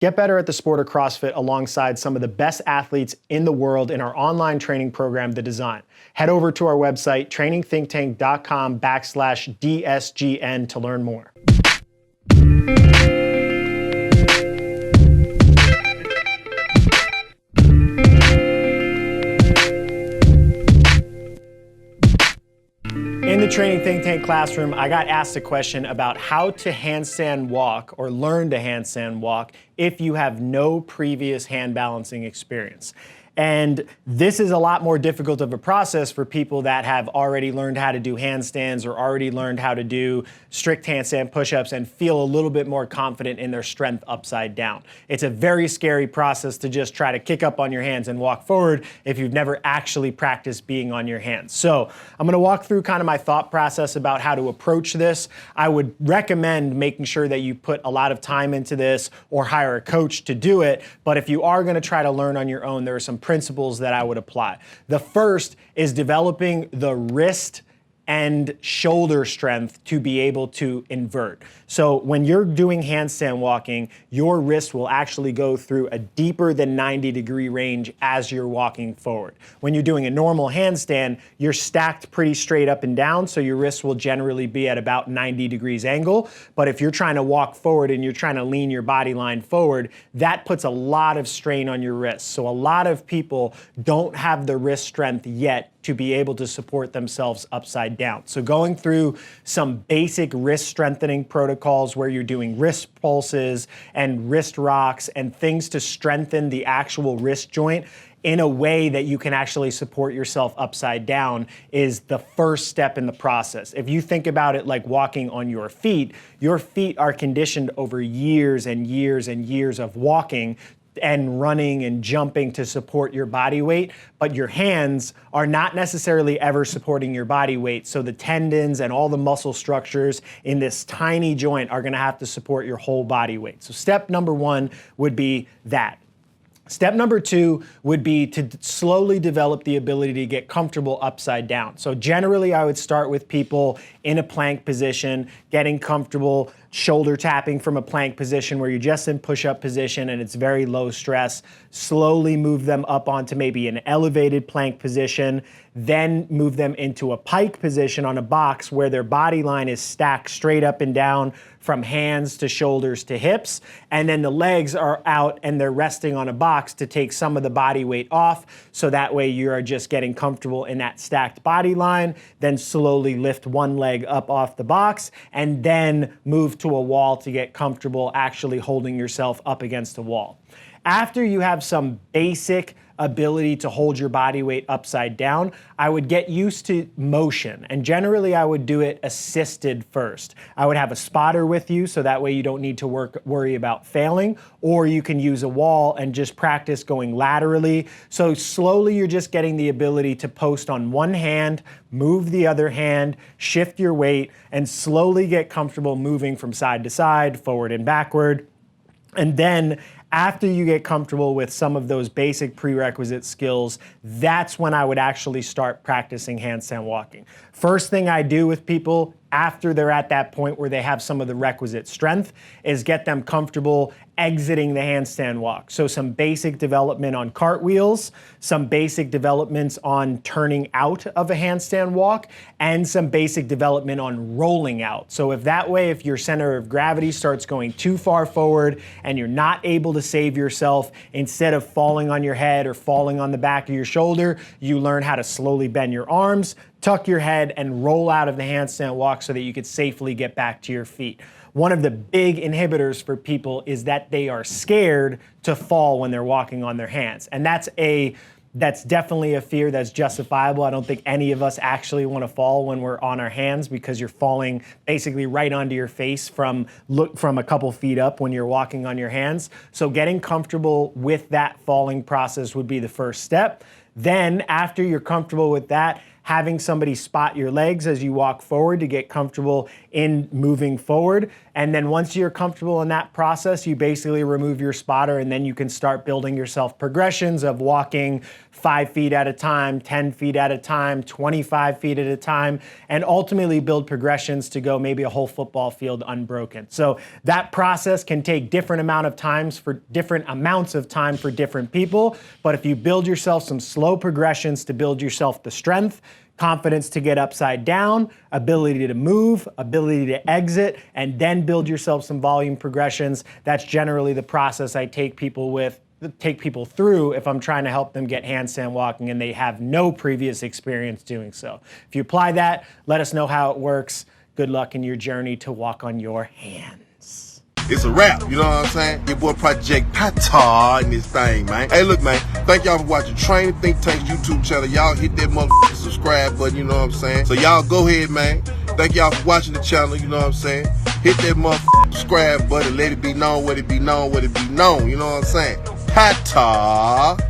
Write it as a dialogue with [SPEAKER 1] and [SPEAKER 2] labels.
[SPEAKER 1] Get better at the sport of CrossFit alongside some of the best athletes in the world in our online training program, The Design. Head over to our website, trainingthinktank.com/DSGN to learn more. In the Training Think Tank classroom, I got asked a question about how to handstand walk or learn to handstand walk if you have no previous hand balancing experience. And this is a lot more difficult of a process for people that have already learned how to do handstands or already learned how to do strict handstand push-ups and feel a little bit more confident in their strength upside down. It's a very scary process to just try to kick up on your hands and walk forward if you've never actually practiced being on your hands. So I'm gonna walk through kind of my thought process about how to approach this. I would recommend making sure that you put a lot of time into this or hire a coach to do it. But if you are gonna try to learn on your own, there are some principles that I would apply. The first is developing the wrist and shoulder strength to be able to invert. So when you're doing handstand walking, your wrist will actually go through a deeper than 90-degree range as you're walking forward. When you're doing a normal handstand, you're stacked pretty straight up and down, so your wrist will generally be at about 90 degrees angle. But if you're trying to walk forward and you're trying to lean your body line forward, that puts a lot of strain on your wrists. So a lot of people don't have the wrist strength yet to be able to support themselves upside down. So going through some basic wrist strengthening protocols where you're doing wrist pulses and wrist rocks and things to strengthen the actual wrist joint in a way that you can actually support yourself upside down is the first step in the process. If you think about it like walking on your feet are conditioned over years and years and years of walking and running and jumping to support your body weight, but your hands are not necessarily ever supporting your body weight. So the tendons and all the muscle structures in this tiny joint are gonna have to support your whole body weight. So step number one would be that. Step number two would be to slowly develop the ability to get comfortable upside down. So generally I would start with people in a plank position, getting comfortable, shoulder tapping from a plank position where you're just in push-up position and it's very low stress. Slowly move them up onto maybe an elevated plank position, then move them into a pike position on a box where their body line is stacked straight up and down from hands to shoulders to hips, and then the legs are out and they're resting on a box to take some of the body weight off, so that way you are just getting comfortable in that stacked body line. Then slowly lift one leg up off the box and then move to a wall to get comfortable actually holding yourself up against a wall. After you have some basic ability to hold your body weight upside down, I would get used to motion, and generally I would do it assisted first. I would have a spotter with you so that way you don't need to worry about failing, or you can use a wall and just practice going laterally. So slowly you're just getting the ability to post on one hand, move the other hand, shift your weight, and slowly get comfortable moving from side to side, forward and backward. And then after you get comfortable with some of those basic prerequisite skills, that's when I would actually start practicing handstand walking. First thing I do with people after they're at that point where they have some of the requisite strength is get them comfortable exiting the handstand walk. So some basic development on cartwheels, some basic developments on turning out of a handstand walk, and some basic development on rolling out. So if that way, if your center of gravity starts going too far forward and you're not able to save yourself, instead of falling on your head or falling on the back of your shoulder, you learn how to slowly bend your arms, tuck your head, and roll out of the handstand walk so that you could safely get back to your feet. One of the big inhibitors for people is that they are scared to fall when they're walking on their hands. And that's definitely a fear that's justifiable. I don't think any of us actually want to fall when we're on our hands because you're falling basically right onto your face from a couple feet up when you're walking on your hands. So getting comfortable with that falling process would be the first step. Then after you're comfortable with that, having somebody spot your legs as you walk forward to get comfortable in moving forward. And then once you're comfortable in that process, you basically remove your spotter, and then you can start building yourself progressions of walking 5 feet at a time, 10 feet at a time, 25 feet at a time, and ultimately build progressions to go maybe a whole football field unbroken. So that process can take different amounts of time for different people, but if you build yourself some slow progressions to build yourself the strength, confidence to get upside down, ability to move, ability to exit, and then build yourself some volume progressions, that's generally the process I take people through if I'm trying to help them get handstand walking and they have no previous experience doing so. If you apply that, let us know how it works. Good luck in your journey to walk on your hands.
[SPEAKER 2] It's a wrap, you know what I'm saying? Your boy Project Pata in this thing, man. Hey, look, man, thank y'all for watching Training Think Tank's YouTube channel. Y'all hit that motherfucking subscribe button, you know what I'm saying? So y'all go ahead, man. Thank y'all for watching the channel, you know what I'm saying? Hit that motherfucking subscribe button. Let it be known, what it be known, what it be known, you know what I'm saying? Pata.